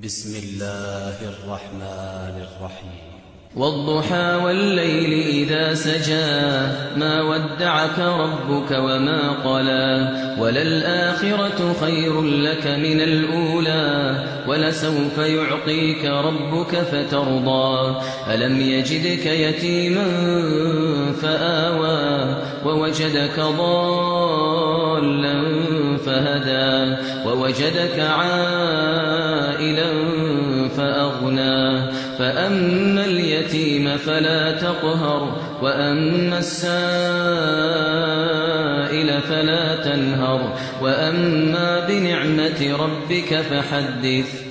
بسم الله الرحمن الرحيم والضحى والليل إذا سجى ما ودعك ربك وما قلى وللآخرة خير لك من الأولى ولسوف يعطيك ربك فترضى ألم يجدك يتيما فآوى ووجدك ضالا فهدى ووجدك عائلا فأغنى فأما اليتيم فلا تقهر وأما السائل فلا تنهر وأما بنعمة ربك فحدث